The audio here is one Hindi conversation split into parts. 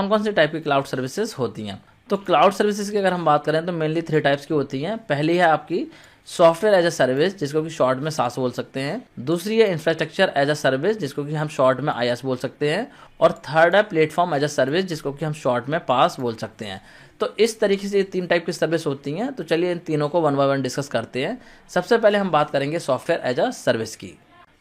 कौन कौन सी टाइप की क्लाउड सर्विसेज होती हैं। तो क्लाउड सर्विसेज की अगर हम बात करें तो मेनली 3 टाइप्स की होती हैं। पहली है आपकी सॉफ्टवेयर एज अ सर्विस, जिसको कि शॉर्ट में सास बोल सकते हैं। दूसरी है इंफ्रास्ट्रक्चर एज अ सर्विस, जिसको कि हम शॉर्ट में आईएस बोल सकते हैं। और थर्ड है प्लेटफॉर्म एज अ सर्विस, जिसको कि हम शॉर्ट में पास बोल सकते हैं। तो इस तरीके से ये 3 टाइप की सर्विस होती हैं। तो चलिए इन तीनों को वन बाय वन डिस्कस करते हैं। सबसे पहले हम बात करेंगे सॉफ्टवेयर एज अ सर्विस की।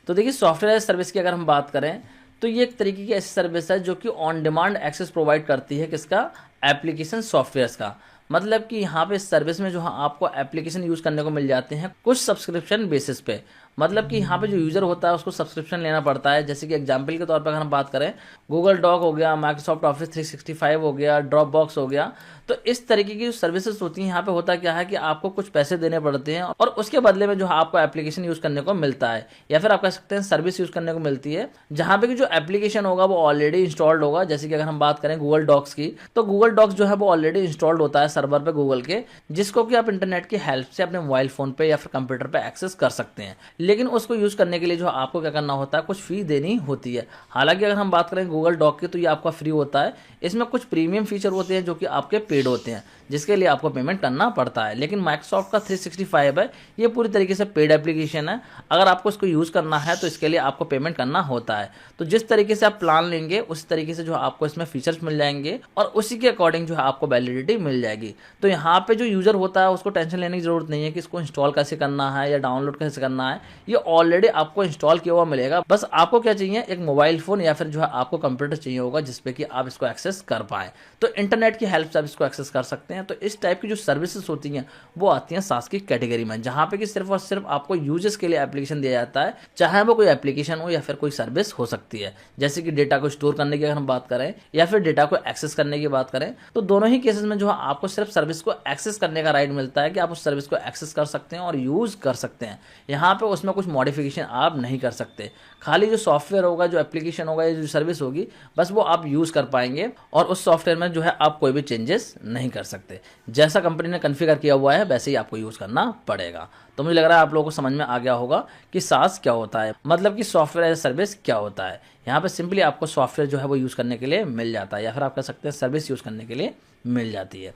तो देखिए सॉफ्टवेयर एज सर्विस की अगर हम बात करें तो ये एक तरीके की ऐसी सर्विस है जो कि ऑन डिमांड एक्सेस प्रोवाइड करती है किसका, एप्लीकेशन सॉफ्टवेयर्स का। मतलब कि यहाँ पे सर्विस में जो है आपको एप्लीकेशन यूज़ करने को मिल जाते हैं कुछ सब्सक्रिप्शन बेसिस पे। मतलब कि यहाँ पे जो यूज़र होता है उसको सब्सक्रिप्शन लेना पड़ता है। जैसे कि एग्जांपल के तौर पर अगर हम बात करें, गूगल डॉक हो गया, माइक्रोसॉफ्ट ऑफिस 365 हो गया, ड्रॉप बॉक्स हो गया। तो इस तरीके की जो सर्विसेज होती हैं यहाँ पे होता क्या है कि आपको कुछ पैसे देने पड़ते हैं और उसके बदले में जो है आपको एप्लीकेशन यूज़ करने को मिलता है, या फिर आप कह सकते हैं सर्विस यूज़ करने को मिलती है, जहाँ पे कि जो एप्लीकेशन होगा वो ऑलरेडी इंस्टॉल्ड होगा। जैसे कि अगर हम बात करें गूगल डॉक्स की, तो गूगल डॉक्स जो है वो ऑलरेडी इंस्टॉल्ड होता है सर्वर पे गूगल के, जिसको कि आप इंटरनेट की हेल्प से अपने मोबाइल फोन पे या फिर कंप्यूटर पे एक्सेस कर सकते हैं। लेकिन उसको यूज़ करने के लिए जो आपको क्या करना होता है, कुछ फी देनी होती है। हालांकि अगर हम बात करें गूगल डॉक की तो ये आपका फ्री होता है। इसमें कुछ प्रीमियम फीचर होते हैं जो कि आपके पेड होते हैं, जिसके लिए आपको पेमेंट करना पड़ता है। लेकिन माइक्रोसॉफ्ट का 365 है, ये पूरी तरीके से पेड एप्लीकेशन है। अगर आपको इसको यूज़ करना है तो इसके लिए आपको पेमेंट करना होता है। तो जिस तरीके से आप प्लान लेंगे उसी तरीके से जो आपको इसमें फीचर्स मिल जाएंगे और उसी के अकॉर्डिंग जो है आपको वैलिडिटी मिल जाएगी। तो यहाँ पे जो यूज़र होता है उसको टेंशन लेने की जरूरत नहीं है कि इसको इंस्टॉल कैसे करना है या डाउनलोड कैसे करना है। ये ऑलरेडी आपको इंस्टॉल किया हुआ मिलेगा। बस आपको क्या चाहिए, एक मोबाइल फोन या फिर जो है आपको कंप्यूटर चाहिए होगा जिसपे कि आप इसको एक्सेस कर पाए। तो इंटरनेट की हेल्प से आप इसको एक्सेस कर सकते हैं। तो इस टाइप की जो सर्विसेज होती हैं वो आती हैं सास की कैटेगरी में, जहां पे कि सिर्फ और सिर्फ आपको यूजेस के लिए एप्लीकेशन दिया जाता है, चाहे वो कोई एप्लीकेशन हो या फिर कोई सर्विस हो सकती है। जैसे कि डेटा को स्टोर करने की अगर हम बात करें या फिर डेटा को एक्सेस करने की बात करें, तो दोनों ही केसेस में जो है आपको सिर्फ सर्विस को एक्सेस करने का राइट मिलता है कि आप उस सर्विस को एक्सेस कर सकते हैं और यूज कर सकते हैं। यहाँ पे उसमें कुछ मॉडिफिकेशन आप नहीं कर सकते। खाली जो सॉफ्टवेयर होगा, जो एप्लीकेशन होगा या जो सर्विस होगी, बस वो आप यूज कर पाएंगे और उस सॉफ्टवेयर में जो है आप कोई भी चेंजेस नहीं कर सकते। जैसा कंपनी ने कॉन्फ़िगर किया हुआ है वैसे ही आपको यूज करना पड़ेगा। तो मुझे लग रहा है आप लोगों को समझ में आ गया होगा कि सास क्या होता है, मतलब कि सॉफ्टवेयर एज ए सर्विस क्या होता है। यहाँ पे सिंपली आपको सॉफ्टवेयर जो है वो यूज करने के लिए मिल जाता है, या फिर आप कह सकते हैं सर्विस यूज करने के लिए मिल जाती है।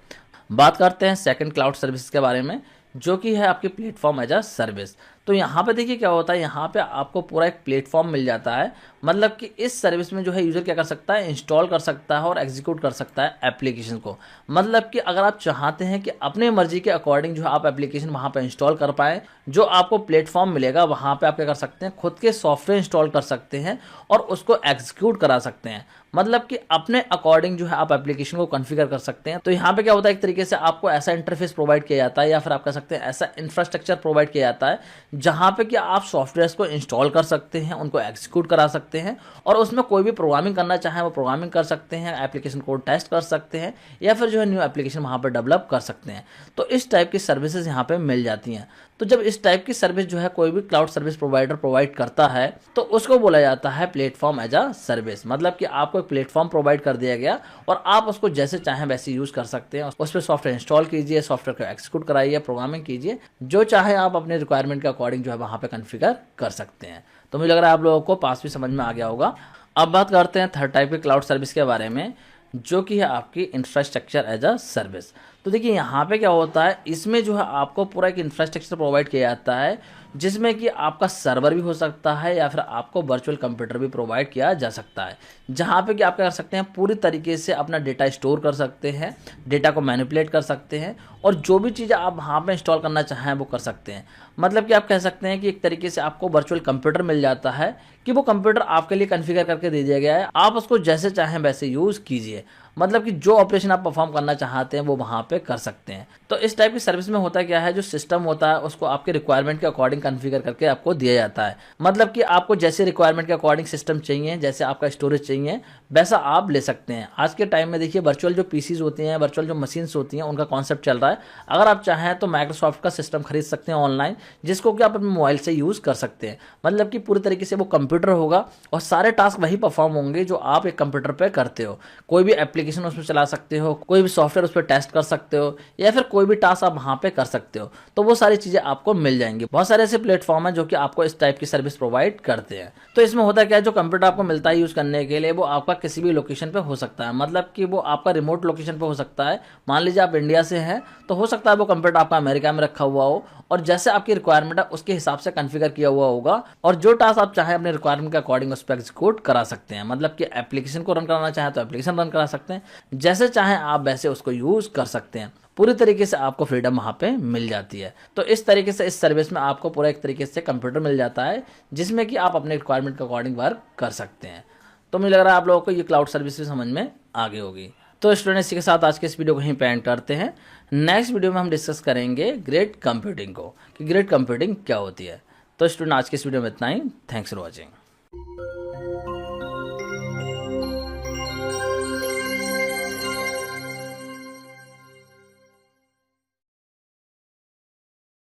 बात करते हैं सेकंड क्लाउड सर्विस के बारे में, जो कि है आपकी प्लेटफॉर्म एज अ सर्विस। तो यहाँ पे देखिए क्या होता है, यहाँ पे आपको पूरा एक प्लेटफॉर्म मिल जाता है। मतलब कि इस सर्विस में जो है यूज़र क्या कर सकता है, इंस्टॉल कर सकता है और एग्जीक्यूट कर सकता है एप्लीकेशन को। मतलब कि अगर आप चाहते हैं कि अपने मर्जी के अकॉर्डिंग जो है आप एप्लीकेशन वहाँ पे इंस्टॉल कर पाएँ, जो आपको प्लेटफॉर्म मिलेगा वहाँ पे आप क्या कर सकते हैं, खुद के सॉफ्टवेयर इंस्टॉल कर सकते हैं और उसको एग्जीक्यूट करा सकते हैं। मतलब कि अपने अकॉर्डिंग जो है आप एप्लीकेशन को कॉन्फ़िगर कर सकते हैं। तो यहाँ पे क्या होता है, एक तरीके से आपको ऐसा इंटरफेस प्रोवाइड किया जाता है या फिर आप कह सकते हैं ऐसा इंफ्रास्ट्रक्चर प्रोवाइड किया जाता है, जहाँ पे कि आप सॉफ्टवेयर्स को इंस्टॉल कर सकते हैं, उनको एग्जीक्यूट करा सकते हैं और उसमें कोई भी प्रोग्रामिंग करना चाहे वो प्रोग्रामिंग कर सकते हैं, एप्लीकेशन कोड टेस्ट कर सकते हैं या फिर जो है न्यू एप्लीकेशन वहाँ पर डेवलप कर सकते हैं। तो इस टाइप की सर्विसेज यहाँ पे मिल जाती हैं। तो जब इस टाइप की सर्विस जो है कोई भी क्लाउड सर्विस प्रोवाइडर प्रोवाइड करता है तो उसको बोला जाता है प्लेटफॉर्म एज अ सर्विस। मतलब कि आपको एक प्लेटफॉर्म प्रोवाइड कर दिया गया और आप उसको जैसे चाहें वैसे यूज कर सकते हैं। उस पर सॉफ्टवेयर इंस्टॉल कीजिए, सॉफ्टवेयर को एक्जीक्यूट कराइए, प्रोग्रामिंग कीजिए, जो चाहे आप अपने रिक्वायरमेंट के अकॉर्डिंग जो है वहाँ पे कॉन्फ़िगर कर सकते हैं। तो मुझे लग रहा है आप लोगों को पास भी समझ में आ गया होगा। अब बात करते हैं थर्ड टाइप के क्लाउड सर्विस के बारे में, जो कि है आपकी इंफ्रास्ट्रक्चर एज अ सर्विस। तो देखिए यहाँ पे क्या होता है, इसमें जो है आपको पूरा एक इंफ्रास्ट्रक्चर प्रोवाइड किया जाता है, जिसमें कि आपका सर्वर भी हो सकता है या फिर आपको वर्चुअल कंप्यूटर भी प्रोवाइड किया जा सकता है, जहाँ पे कि आप क्या कर सकते हैं, पूरी तरीके से अपना डेटा स्टोर कर सकते हैं, डेटा को मैनिपुलेट कर सकते हैं और जो भी चीज़ें आप वहाँ पे इंस्टॉल करना चाहें वो कर सकते हैं। मतलब कि आप कह सकते हैं कि एक तरीके से आपको वर्चुअल कंप्यूटर मिल जाता है कि वो कंप्यूटर आपके लिए कॉन्फ़िगर करके दे दिया गया है, आप उसको जैसे चाहें वैसे यूज़ कीजिए। मतलब कि जो ऑपरेशन आप परफॉर्म करना चाहते हैं वो वहाँ पे कर सकते हैं। तो इस टाइप की सर्विस में होता क्या है, जो सिस्टम होता है उसको आपके रिक्वायरमेंट के अकॉर्डिंग कॉन्फ़िगर करके आपको दिया जाता है। मतलब कि आपको जैसे रिक्वायरमेंट के अकॉर्डिंग सिस्टम चाहिए, जैसे आपका स्टोरेज चाहिए, वैसा आप ले सकते हैं। आज के टाइम में देखिए वर्चुअल जो पीसीज होती हैं, वर्चुअल जो मशीन्स होती हैं, उनका कॉन्सेप्ट चल रहा है। अगर आप चाहें तो माइक्रोसॉफ्ट का सिस्टम खरीद सकते हैं ऑनलाइन, जिसको कि आप अपने मोबाइल से यूज़ कर सकते हैं। मतलब कि पूरी तरीके से वो कंप्यूटर होगा और सारे टास्क वही परफॉर्म होंगे जो आप एक कंप्यूटर पर करते हो। कोई भी एप्लीकेशन एप्लीकेशन उसमें चला सकते हो, कोई भी सॉफ्टवेयर उस पर टेस्ट कर सकते हो, या फिर कोई भी टास्क आप वहाँ पे कर सकते हो। तो वो सारी चीज़ें आपको मिल जाएंगी। बहुत सारे ऐसे प्लेटफॉर्म हैं जो कि आपको इस टाइप की सर्विस प्रोवाइड करते हैं। तो इसमें होता क्या है, जो कंप्यूटर आपको मिलता है यूज़ करने के लिए, वो आपका किसी भी लोकेशन पे हो सकता है। मतलब कि वो आपका रिमोट लोकेशन पे हो सकता है। मान लीजिए आप इंडिया से हैं, तो हो सकता है वो कंप्यूटर आपका अमेरिका में रखा हुआ हो, और जैसे आपकी रिक्वायरमेंट है उसके हिसाब से कॉन्फ़िगर किया हुआ होगा, और जो टास्क आप चाहें अपने रिक्वायरमेंट के अकॉर्डिंग उस पर एग्जीक्यूट करा सकते हैं। मतलब कि एप्लीकेशन को रन कराना चाहें तो एप्लीकेशन रन करा सकते हैं, जैसे चाहें आप वैसे उसको यूज़ कर सकते हैं। पूरी तरीके से आपको फ्रीडम वहाँ पे मिल जाती है। तो इस तरीके से इस सर्विस में आपको पूरा एक तरीके से कंप्यूटर मिल जाता है, जिसमें कि आप अपने रिक्वायरमेंट के अकॉर्डिंग वर्क कर सकते हैं। तो मुझे लग रहा है आप लोगों को ये क्लाउड सर्विस समझ में आ गई होगी। तो स्टूडेंट, इसी के साथ आज के इस वीडियो को यहीं पे एंड करते हैं। नेक्स्ट वीडियो में हम डिस्कस करेंगे ग्रेड कंप्यूटिंग को, कि ग्रेड कंप्यूटिंग क्या होती है। तो स्टूडेंट, आज के इस वीडियो में इतना ही। Thanks for watching.